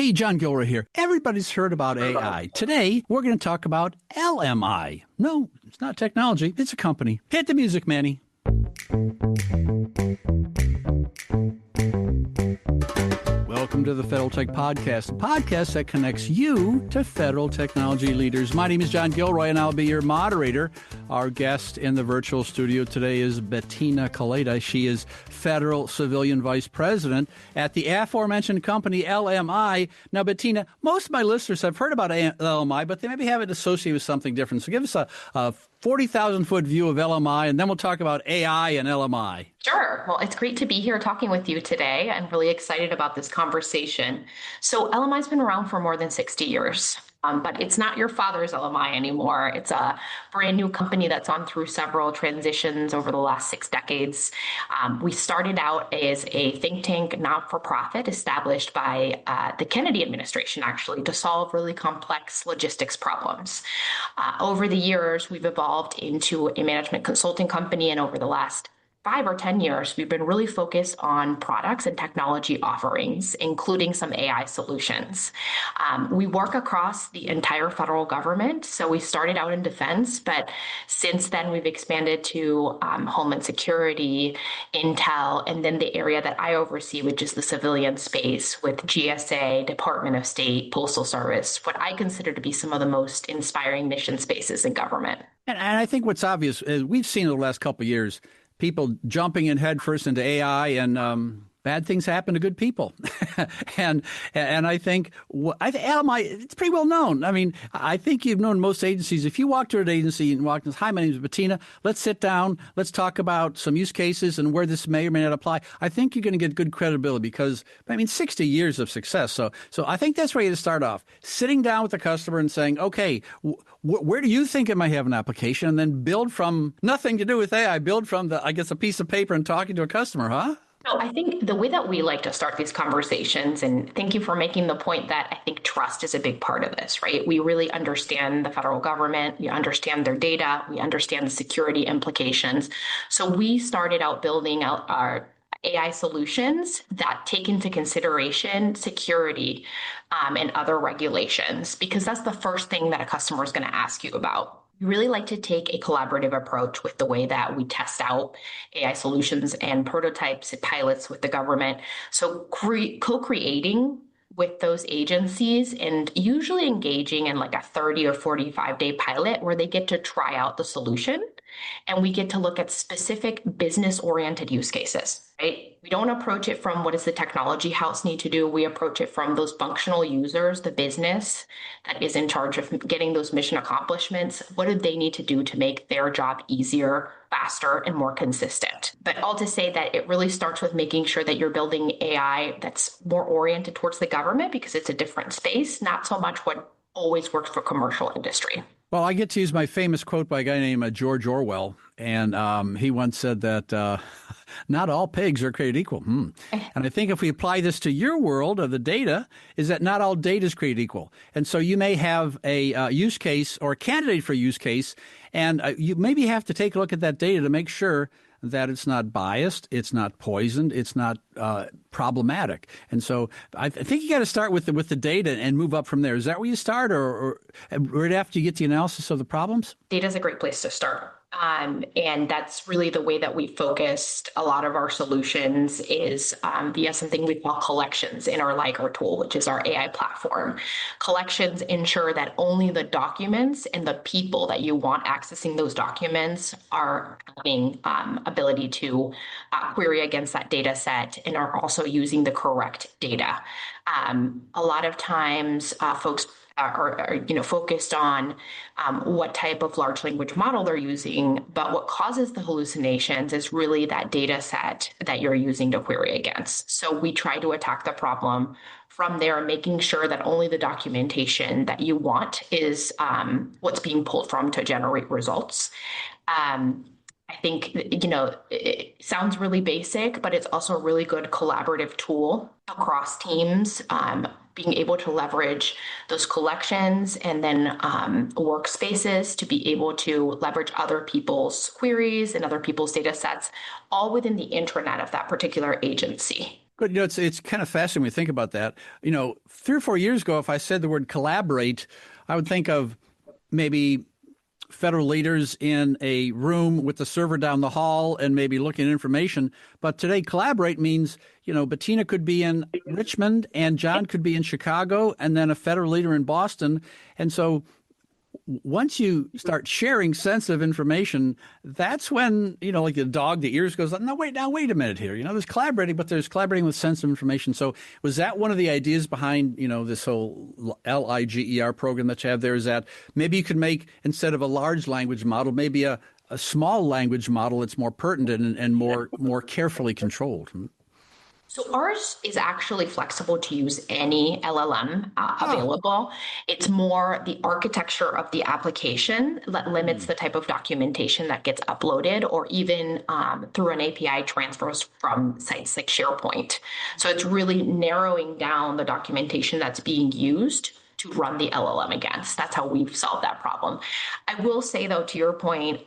Hey, John Gilroy here. Everybody's heard about AI. Today, we're going to talk about LMI. No, it's not technology. It's a company. Hit the music, Manny. Welcome to the Federal Tech Podcast, a podcast that connects you to federal technology leaders. My name is John Gilroy, and I'll be your moderator. Our guest in the virtual studio today is Bettina Koleda. She is Federal Civilian Vice President at the aforementioned company, LMI. Now, Bettina, most of my listeners have heard about LMI, but they maybe have it associated with something different. So give us a 40,000-foot view of LMI, and then we'll talk about AI and LMI. Sure. Well, it's great to be here talking with you today. I'm really excited about this conversation. So LMI's been around for more than 60 years. But it's not your father's LMI anymore. It's a brand new company that's gone through several transitions over the last 6 decades. We started out as a think tank, not-for-profit, established by the Kennedy administration, actually, to solve really complex logistics problems. Over the years, we've evolved into a management consulting company, and over the last 5 or 10 years, we've been really focused on products and technology offerings, including some AI solutions. We work across the entire federal government. So we started out in defense, but since then we've expanded to Homeland Security, Intel, and then the area that I oversee, which is the civilian space with GSA, Department of State, Postal Service, what I consider to be some of the most inspiring mission spaces in government. And I think what's obvious is we've seen in the last couple of years, people jumping in headfirst into AI, and bad things happen to good people. and I think LMI, it's pretty well known. I mean, I think you've known most agencies. If you walk to an agency and walk in, hi, my name is Bettina. Let's sit down. Let's talk about some use cases and where this may or may not apply. I think you're going to get good credibility because, 60 years of success. So I think that's where you to start off. Sitting down with the customer and saying, okay, where do you think it might have an application? And then build from nothing to do with AI, build from a piece of paper and talking to a customer, huh? So I think the way that we like to start these conversations, and thank you for making the point that I think trust is a big part of this, right? We really understand the federal government, we understand their data, we understand the security implications. So we started out building out our AI solutions that take into consideration security and other regulations, because that's the first thing that a customer is going to ask you about. We really like to take a collaborative approach with the way that we test out AI solutions and prototypes and pilots with the government. So co-creating with those agencies and usually engaging in like a 30 or 45-day pilot where they get to try out the solution. And we get to look at specific business-oriented use cases, right? We don't approach it from what does the technology house need to do. We approach it from those functional users, the business that is in charge of getting those mission accomplishments. What do they need to do to make their job easier, faster, and more consistent? But all to say that it really starts with making sure that you're building AI that's more oriented towards the government because it's a different space, not so much what always works for commercial industry. Well, I get to use my famous quote by a guy named George Orwell, and he once said that not all pigs are created equal. And I think if we apply this to your world of the data, is that not all data is created equal. And so you may have a use case or a candidate for a use case, and you maybe have to take a look at that data to make sure that it's not biased, it's not poisoned, it's not problematic. And so I think you got to start with the data and move up from there. Is that where you start, or right after you get the analysis of the problems? Data is a great place to start. And that's really the way that we focused a lot of our solutions is via something we call collections in our Liger tool, which is our AI platform. Collections ensure that only the documents and the people that you want accessing those documents are having ability to query against that data set and are also using the correct data. A lot of times folks are focused on what type of large language model they're using, but what causes the hallucinations is really that data set that you're using to query against. So we try to attack the problem from there, making sure that only the documentation that you want is what's being pulled from to generate results. I think, it sounds really basic, but it's also a really good collaborative tool across teams, being able to leverage those collections and then workspaces to be able to leverage other people's queries and other people's data sets, all within the intranet of that particular agency. Good. It's kind of fascinating when you think about that. 3 or 4 years ago, if I said the word collaborate, I would think of maybe federal leaders in a room with the server down the hall and maybe looking at information. But today, collaborate means, Bettina could be in Richmond and John could be in Chicago and then a federal leader in Boston. And so once you start sharing sensitive information, that's when, like the dog, the ears goes, no, wait a minute here. There's collaborating, but there's collaborating with sensitive information. So was that one of the ideas behind, this whole LIGER program that you have there, is that maybe you could make, instead of a large language model, maybe a small language model that's more pertinent and more carefully controlled? So ours is actually flexible to use any LLM available. It's more the architecture of the application that limits the type of documentation that gets uploaded, or even through an API transfers from sites like SharePoint. So it's really narrowing down the documentation that's being used to run the LLM against. That's how we've solved that problem. I will say, though, to your point,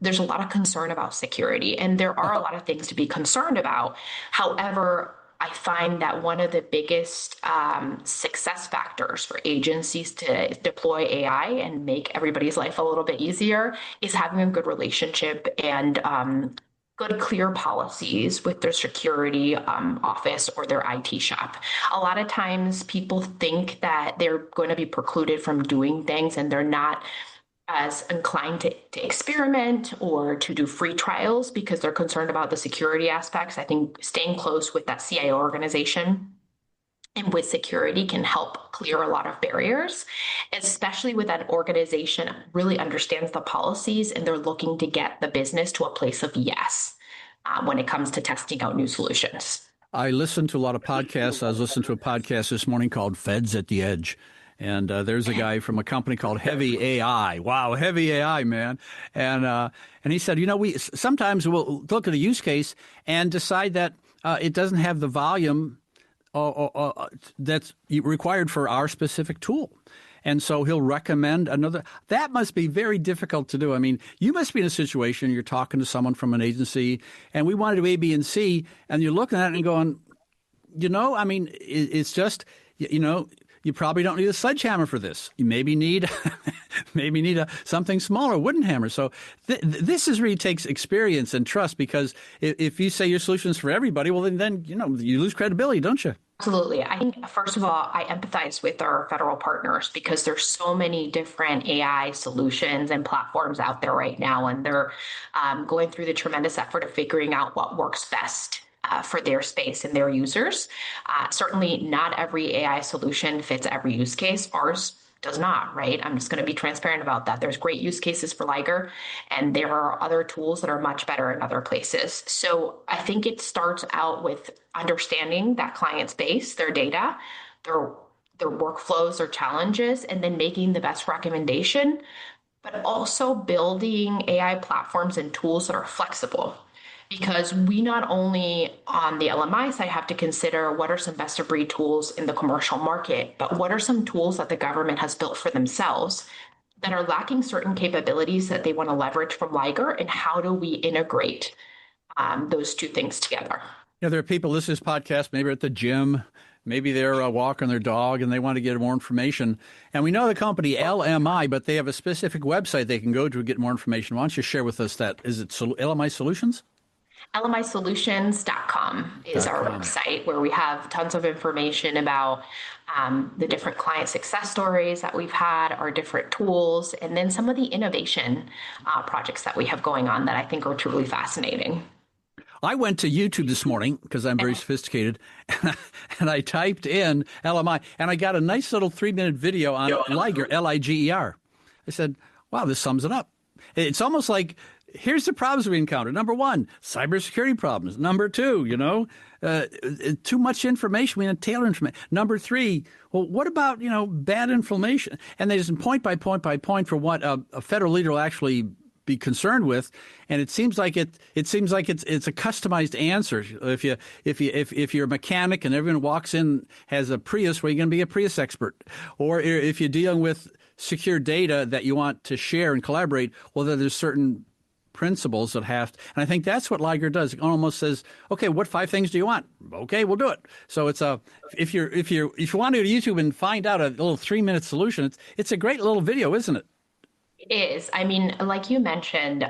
there's a lot of concern about security, and there are a lot of things to be concerned about. However, I find that one of the biggest success factors for agencies to deploy AI and make everybody's life a little bit easier is having a good relationship and good, clear policies with their security office or their IT shop. A lot of times people think that they're going to be precluded from doing things, and they're not as inclined to experiment or to do free trials because they're concerned about the security aspects. I think staying close with that CIO organization and with security can help clear a lot of barriers, especially with that organization really understands the policies and they're looking to get the business to a place of yes when it comes to testing out new solutions. I listen to a lot of podcasts. I was listening to a podcast this morning called Feds at the Edge. And there's a guy from a company called Heavy AI. Wow, Heavy AI, man. And he said, we sometimes we'll look at a use case and decide that it doesn't have the volume that's required for our specific tool. And so he'll recommend another. That must be very difficult to do. I mean, you must be in a situation, you're talking to someone from an agency, and we want to do A, B, and C, and you're looking at it and going, it's just, you probably don't need a sledgehammer for this. You maybe need something smaller, wooden hammer. So this really takes experience and trust, because if you say your solution is for everybody, well, then you lose credibility, don't you? Absolutely. I think, first of all, I empathize with our federal partners because there's so many different AI solutions and platforms out there right now, and they're going through the tremendous effort of figuring out what works best for their space and their users. Certainly not every AI solution fits every use case. Ours does not, right? I'm just going to be transparent about that. There's great use cases for Liger, and there are other tools that are much better in other places. So I think it starts out with understanding that client's base, their data, their workflows, their challenges, and then making the best recommendation, but also building AI platforms and tools that are flexible. Because we not only on the LMI side have to consider what are some best of breed tools in the commercial market, but what are some tools that the government has built for themselves that are lacking certain capabilities that they want to leverage from Liger, and how do we integrate those two things together? There are people listening to this podcast, maybe at the gym, maybe they're walking their dog and they want to get more information. And we know the company LMI, but they have a specific website they can go to get more information. Why don't you share with us that? Is it LMI Solutions? LMIsolutions.com is our website, where we have tons of information about the different client success stories that we've had, our different tools, and then some of the innovation projects that we have going on that I think are truly fascinating. I went to YouTube this morning because I'm very sophisticated, and I typed in LMI, and I got a nice little 3-minute video on Liger, Liger. I said, wow, this sums it up. It's almost like, here's the problems we encounter. Number one, cybersecurity problems. Number two, too much information. We need tailor information. Number three, well, what about, bad information? And they just point by point by point for what a federal leader will actually be concerned with. And it seems like it's a customized answer. If you're a mechanic and everyone walks in has a Prius, well, you're going to be a Prius expert. Or if you're dealing with secure data that you want to share and collaborate, well, then there's certain principles that have, and I think that's what Liger does. It almost says, okay, what 5 things do you want? Okay, we'll do it. So it's if you want to go to YouTube and find out a little 3-minute solution, it's a great little video, isn't it? It is. I mean, like you mentioned,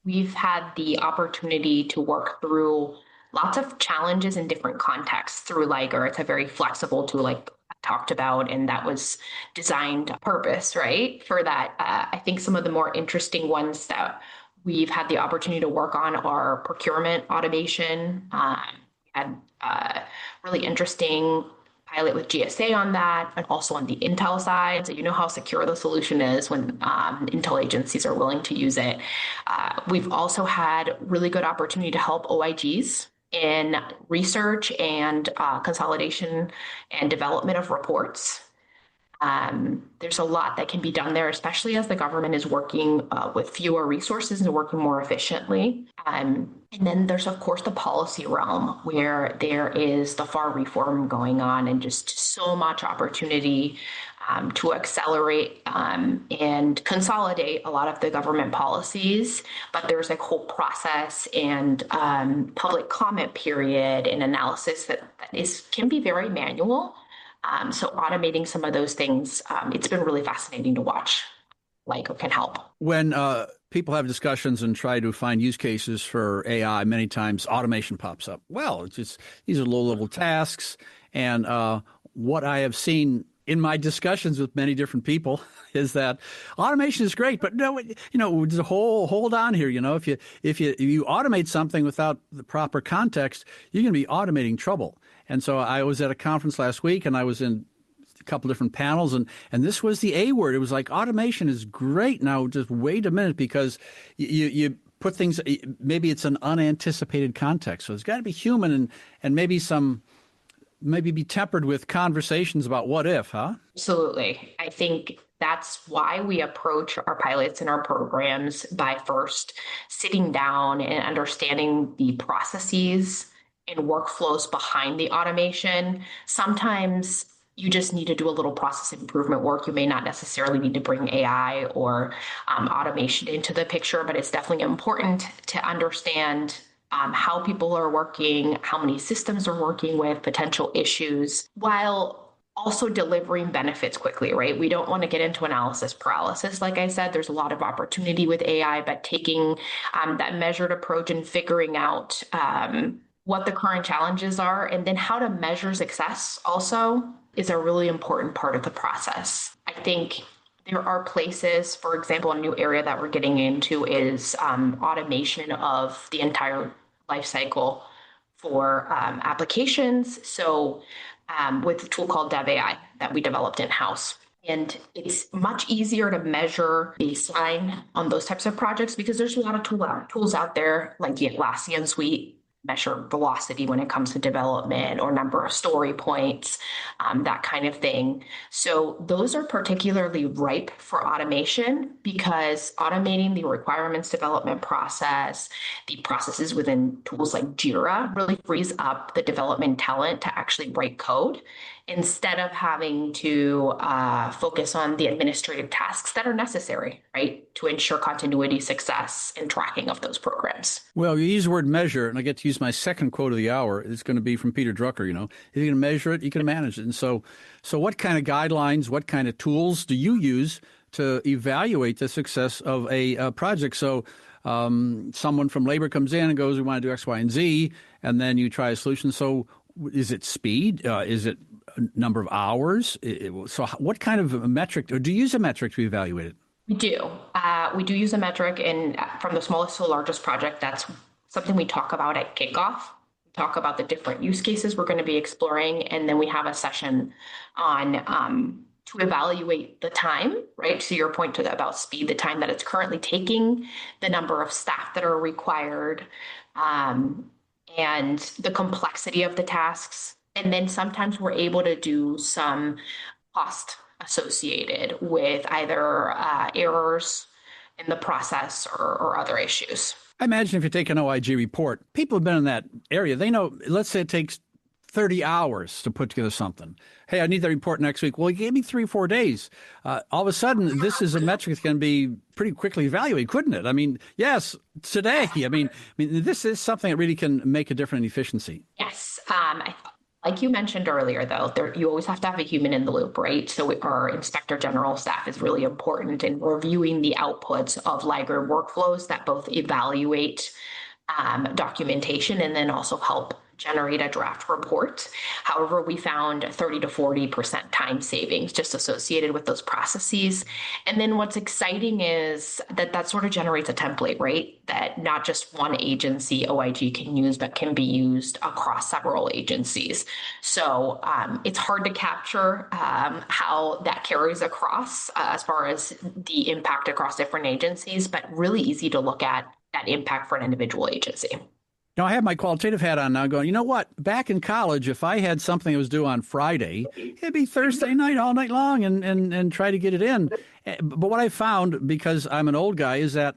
we've had the opportunity to work through lots of challenges in different contexts through Liger. It's a very flexible tool, like I talked about, and that was designed on purpose, right? For that. I think some of the more interesting ones that we've had the opportunity to work on are procurement automation. We had really interesting pilot with GSA on that, and also on the Intel side. So you know how secure the solution is when Intel agencies are willing to use it. We've also had really good opportunity to help OIGs in research and consolidation and development of reports. There's a lot that can be done there, especially as the government is working with fewer resources and working more efficiently. And then there's, of course, the policy realm where there is the FAR reform going on and just so much opportunity to accelerate and consolidate a lot of the government policies. But there's a whole process and public comment period and analysis that can be very manual. So automating some of those things, it's been really fascinating to watch. Liger can help. When people have discussions and try to find use cases for AI, many times automation pops up. Well, it's just these are low-level tasks, and what I have seen in my discussions with many different people is that automation is great, but no, just hold on here. If you automate something without the proper context, you're going to be automating trouble. And so I was at a conference last week, and I was in a couple different panels, and this was the A word. It was like, automation is great. Now, just wait a minute, because you put things, maybe it's an unanticipated context. So it's got to be human and maybe be tempered with conversations about what if, huh? Absolutely. I think that's why we approach our pilots and our programs by first sitting down and understanding the processes and workflows behind the automation. Sometimes you just need to do a little process improvement work. You may not necessarily need to bring AI or automation into the picture, but it's definitely important to understand how people are working, how many systems are working with, potential issues, while also delivering benefits quickly, right? We don't want to get into analysis paralysis. Like I said, there's a lot of opportunity with AI, but taking that measured approach and figuring out what the current challenges are, and then how to measure success also is a really important part of the process. I think there are places, for example, a new area that we're getting into is automation of the entire life cycle for applications. So with a tool called DevAI that we developed in-house. And it's much easier to measure baseline on those types of projects because there's a lot of tools out there like the Atlassian suite, measure velocity when it comes to development or number of story points, that kind of thing. So those are particularly ripe for automation because automating the requirements development process, the processes within tools like Jira really frees up the development talent to actually write code instead of having to focus on the administrative tasks that are necessary, right, to ensure continuity, success, and tracking of those programs. Well, you use the word measure, and I get to use my second quote of the hour. It's going to be from Peter Drucker, If you can measure it, you can manage it. And so what kind of guidelines, what kind of tools do you use to evaluate the success of a project? So someone from labor comes in and goes, we want to do X, Y, and Z, and then you try a solution. So is it speed? Is it number of hours? So what kind of a metric, or do you use a metric to evaluate it? We do. We do use a metric, and from the smallest to the largest project, that's something we talk about at kickoff. We talk about the different use cases we're going to be exploring, and then we have a session on to evaluate the time, right? To your point about speed, the time that it's currently taking, the number of staff that are required, and the complexity of the tasks. And then sometimes we're able to do some cost associated with either errors in the process or other issues. I imagine if you take an OIG report, people have been in that area. They know, let's say it takes 30 hours to put together something. Hey, I need that report next week. Well, he gave me 3 or 4 days. All of a sudden, this is a metric that can be pretty quickly evaluated, couldn't it? I mean, yes, today. I mean, this is something that really can make a difference in efficiency. Yes. Like you mentioned earlier, though, you always have to have a human in the loop, right? So our inspector general staff is really important in reviewing the outputs of LIGR workflows that both evaluate documentation and then also help generate a draft report. However, we found 30 to 40% time savings just associated with those processes. And then what's exciting is that sort of generates a template, right? That not just one agency OIG can use, but can be used across several agencies. So it's hard to capture how that carries across as far as the impact across different agencies, but really easy to look at that impact for an individual agency. Now, I have my qualitative hat on now going, you know what? Back in college, if I had something that was due on Friday, it'd be Thursday night all night long and try to get it in. But what I found, because I'm an old guy, is that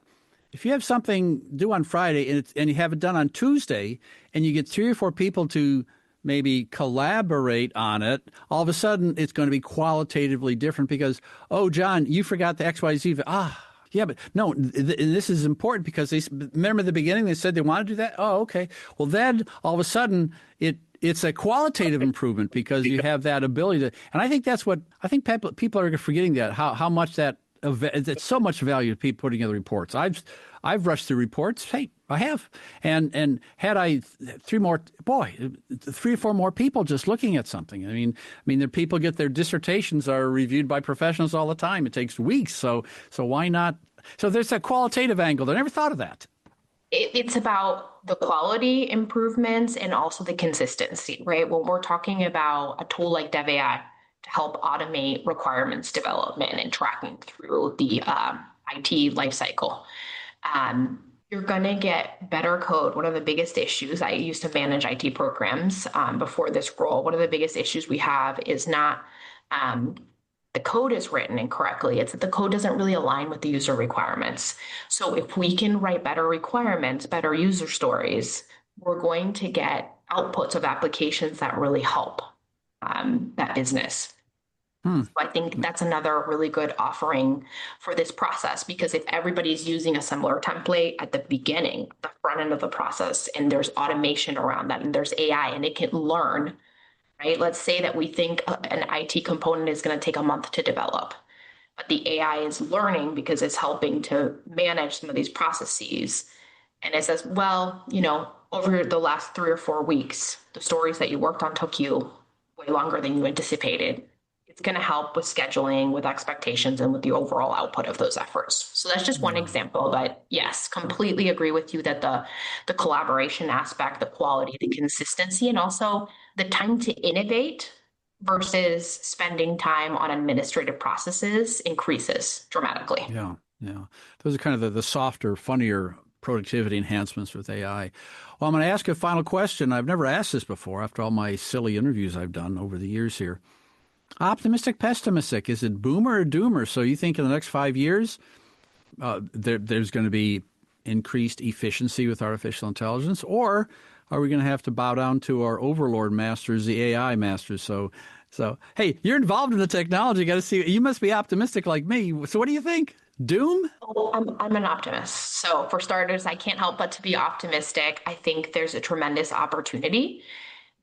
if you have something due on Friday and you have it done on Tuesday and you get 3 or 4 people to maybe collaborate on it, all of a sudden it's going to be qualitatively different because, oh, John, you forgot the XYZ. Yeah, but no, this is important because remember the beginning, they said they want to do that? Oh, okay. Well, then all of a sudden it's a qualitative improvement because you have that ability to, and I think that's what, I think people are forgetting that, how much it's so much value to people putting together reports. I've rushed through reports. Hey, I have. And had I 3 or 4 more people just looking at something. I mean, the people get their dissertations are reviewed by professionals all the time. It takes weeks. So why not? So there's that qualitative angle. I never thought of that. It's about the quality improvements and also the consistency, right? When we're talking about a tool like DevAI to help automate requirements development and tracking through the IT lifecycle, you're going to get better code. One of the biggest issues, I used to manage IT programs before this role. One of the biggest issues we have is not the code is written incorrectly. It's that the code doesn't really align with the user requirements. So if we can write better requirements, better user stories, we're going to get outputs of applications that really help that business. So I think that's another really good offering for this process, because if everybody's using a similar template at the beginning, the front end of the process, and there's automation around that, and there's AI, and it can learn, right? Let's say that we think an IT component is going to take a month to develop, but the AI is learning because it's helping to manage some of these processes. And it says, well, over the last 3 or 4 weeks, the stories that you worked on took you way longer than you anticipated. It's going to help with scheduling, with expectations, and with the overall output of those efforts. So that's just one example. But yes, completely agree with you that the collaboration aspect, the quality, the consistency, and also the time to innovate versus spending time on administrative processes increases dramatically. Yeah. Those are kind of the softer, funnier productivity enhancements with AI. Well, I'm going to ask a final question. I've never asked this before after all my silly interviews I've done over the years here. Optimistic, pessimistic, is it boomer or doomer? So you think in the next 5 years, there's going to be increased efficiency with artificial intelligence, or are we going to have to bow down to our overlord masters, the AI masters? So hey, you're involved in the technology. You got to see. You must be optimistic like me. So what do you think? Doom? Oh, I'm an optimist. So for starters, I can't help but to be optimistic. I think there's a tremendous opportunity.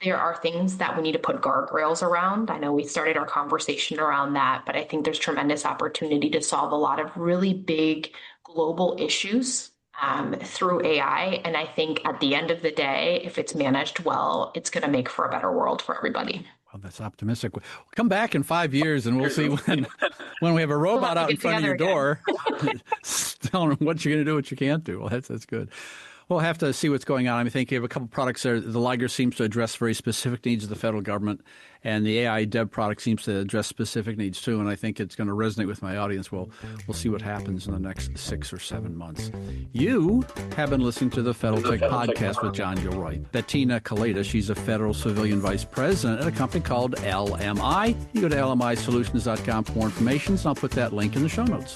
There are things that we need to put guardrails around. I know we started our conversation around that, but I think there's tremendous opportunity to solve a lot of really big global issues through AI. And I think at the end of the day, if it's managed well, it's going to make for a better world for everybody. Well, that's optimistic. We'll come back in 5 years and we'll see when we have a robot out in front of your door telling them what you're going to do, what you can't do. Well, that's good. We'll have to see what's going on. I think you have a couple of products there. The LIGR seems to address very specific needs of the federal government, and the AI Dev product seems to address specific needs too, and I think it's going to resonate with my audience. We'll see what happens in the next 6 or 7 months. You have been listening to the Federal Tech Podcast with John Gilroy. Bettina Koleda, she's a federal civilian vice president at a company called LMI. You go to lmisolutions.com for more information, and I'll put that link in the show notes.